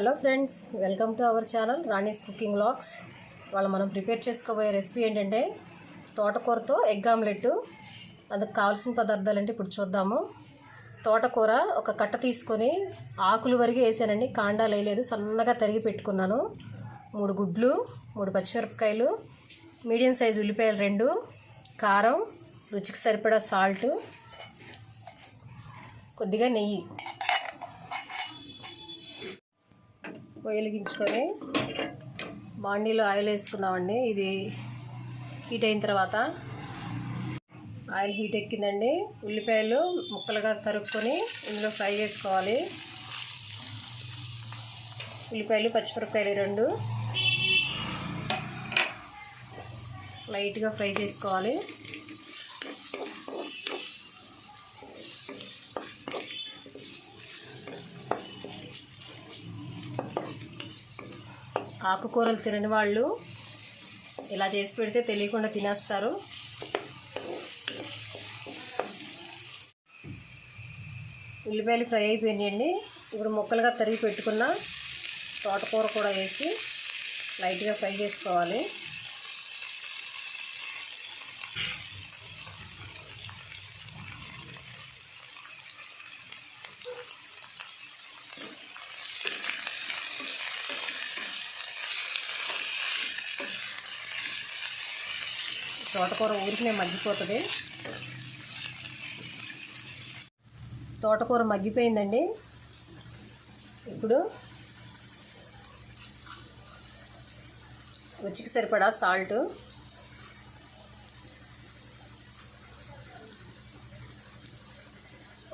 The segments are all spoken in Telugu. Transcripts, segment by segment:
Hello friends, welcome to our channel Rani's cooking vlogs. వాళ్ళు మనం ప్రిపేర్ చేసుకోబోయే రెసిపీ ఏంటంటే తోటకూరతో ఎగ్ ఆమ్లెట్. అందుకు కావాల్సిన పదార్థాలు అంటే ఇప్పుడు చూద్దాము. తోటకూర ఒక కట్ట తీసుకొని ఆకులు వరకు వేసానండి, కాండాలు వేయలేదు, సన్నగా తరిగి పెట్టుకున్నాను. 3 గుడ్లు, 3 పచ్చిమిరపకాయలు, మీడియం సైజు ఉల్లిపాయలు 2, కారం, రుచికి సరిపడా సాల్ట్, కొద్దిగా నెయ్యి. వెలిగించుకొని బాండీలో ఆయిల్ వేసుకున్నామండి. ఇది హీట్ అయిన తర్వాత ఆయిల్ హీట్ ఎక్కిందండి. ఉల్లిపాయలు ముక్కలుగా తరుక్కొని ఇందులో ఫ్రై చేసుకోవాలి. ఉల్లిపాయలు, పచ్చిమిరపకాయలు 2 లైట్గా ఫ్రై చేసుకోవాలి. ఆకుకూరలు తినని వాళ్ళు ఇలా చేసి పెడితే తెలియకుండా తినేస్తారు. ఉల్లిపాయలు ఫ్రై అయిపోయినాయండి. ఇప్పుడు ముక్కలుగా తరిగి పెట్టుకున్న తోటకూర కూడా వేసి లైట్గా ఫ్రై చేసుకోవాలి. తోటకూర ఊరికినే మగ్గిపోతుంది. తోటకూర మగ్గిపోయిందండి. ఇప్పుడు రుచికి సరిపడా సాల్ట్,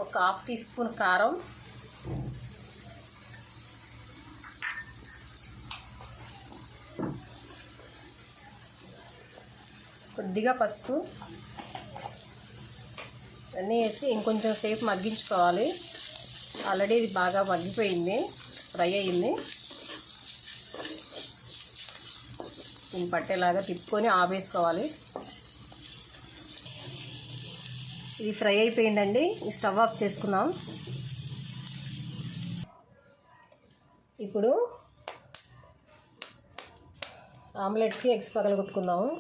ఒక 1/2 టీ స్పూన్ కారం, కొద్దిగా పసుపు అన్నీ వేసి ఇంకొంచెం సేపు మగ్గించుకోవాలి. ఆల్రెడీ ఇది బాగా మగ్గిపోయింది, ఫ్రై అయ్యింది. దీన్ని పట్టేలాగా తిప్పుకొని ఆపేసుకోవాలి. ఇది ఫ్రై అయిపోయిందండి. ఈ స్టవ్ ఆఫ్ చేసుకుందాం. ఇప్పుడు ఆమ్లెట్కి ఎగ్స్ పగలగొట్టుకుందాము.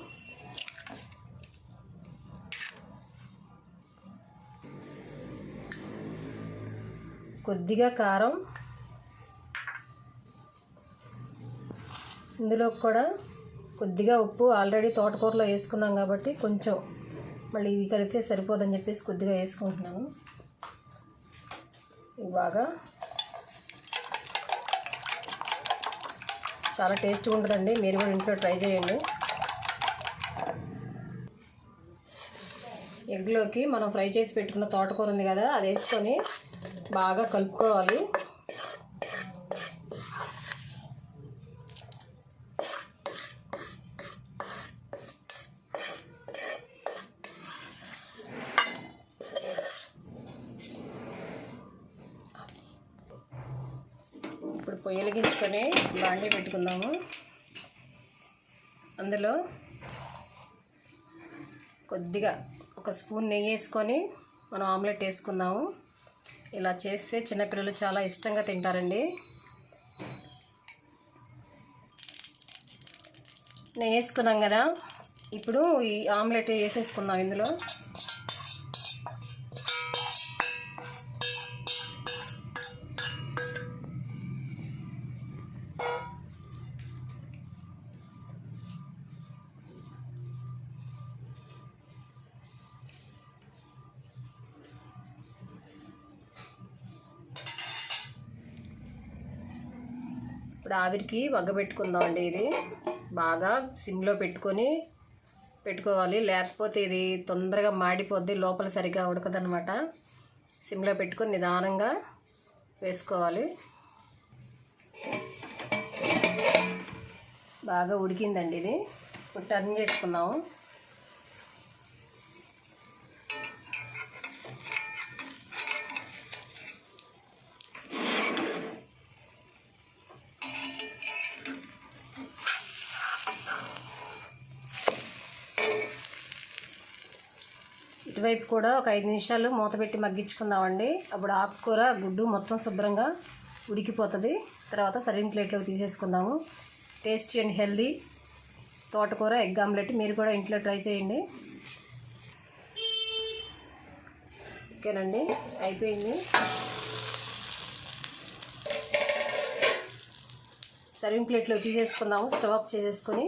కొద్దిగా కారం, ఇందులో కూడా కొద్దిగా ఉప్పు. ఆల్రెడీ తోటకూరలో వేసుకున్నాం కాబట్టి కొంచెం మళ్ళీ ఇది కలిపితే సరిపోదని చెప్పేసి కొద్దిగా వేసుకుంటున్నాను. ఇది బాగా చాలా టేస్ట్గా ఉంటుందండి. మీరు కూడా ఇంట్లో ట్రై చేయండి. ఎగ్లోకి మనం ఫ్రై చేసి పెట్టుకున్న తోటకూర ఉంది కదా, అది వేసుకొని బాగా కలుపుకోవాలి. ఇప్పుడు పొయ్యి వెలిగించుకొని బాండీ పెట్టుకుందాము. అందులో కొద్దిగా 1 స్పూన్ నెయ్యి వేసుకొని మనం ఆమ్లెట్ వేసుకుందాము. ఇలా చేస్తే చిన్నపిల్లలు చాలా ఇష్టంగా తింటారండి. నెయ్యి వేసుకున్నాం కదా, ఇప్పుడు ఈ ఆమ్లెట్ వేసేసుకుందాం. ఇందులో ఇప్పుడు ఆవిరికి వగ్గబెట్టుకుందాం అండి. ఇది బాగా సిమ్లో పెట్టుకోవాలి, లేకపోతే ఇది తొందరగా మాడిపోద్ది, లోపల సరిగా ఉడకదనమాట. సిమ్లో పెట్టుకొని నిదానంగా వేసుకోవాలి. బాగా ఉడికిందండి ఇది. ఇప్పుడు టర్న్ చేసుకుందాము. ఇటువైపు కూడా ఒక 5 నిమిషాలు మూత పెట్టి మగ్గించుకుందామండి. అప్పుడు ఆకుకూర, గుడ్డు మొత్తం శుభ్రంగా ఉడికిపోతుంది. తర్వాత సర్వింగ్ ప్లేట్లోకి తీసేసుకుందాము. టేస్టీ అండ్ హెల్దీ తోటకూర ఎగ్ ఆమ్లెట్ మీరు కూడా ఇంట్లో ట్రై చేయండి. ఓకేనండి, అయిపోయింది. సర్వింగ్ ప్లేట్లో తీసేసుకుందాము. స్టవ్ ఆఫ్ చేసేసుకొని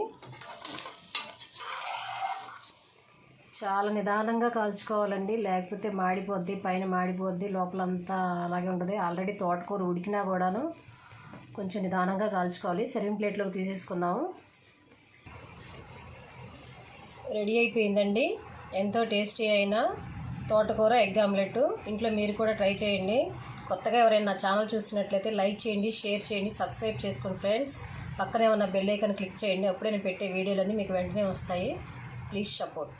చాలా నిదానంగా కాల్చుకోవాలండి, లేకపోతే మాడిపోద్ది, పైన మాడిపోద్ది, లోపలంతా అలాగే ఉంటుంది. ఆల్రెడీ తోటకూర ఉడికినా కూడాను కొంచెం నిదానంగా కాల్చుకోవాలి. సర్వింగ్ ప్లేట్లోకి తీసేసుకుందాము. రెడీ అయిపోయిందండి ఎంతో టేస్టీ అయిన తోటకూర ఎగ్ ఆమ్లెట్. ఇంట్లో మీరు కూడా ట్రై చేయండి. కొత్తగా ఎవరైనా నా ఛానల్ చూసినట్లయితే లైక్ చేయండి, షేర్ చేయండి, సబ్స్క్రైబ్ చేసుకోండి ఫ్రెండ్స్. పక్కనే ఉన్న బెల్ ఐకాన్ క్లిక్ చేయండి. అప్పుడే నేను పెట్టే వీడియోలన్నీ మీకు వెంటనే వస్తాయి. Please support.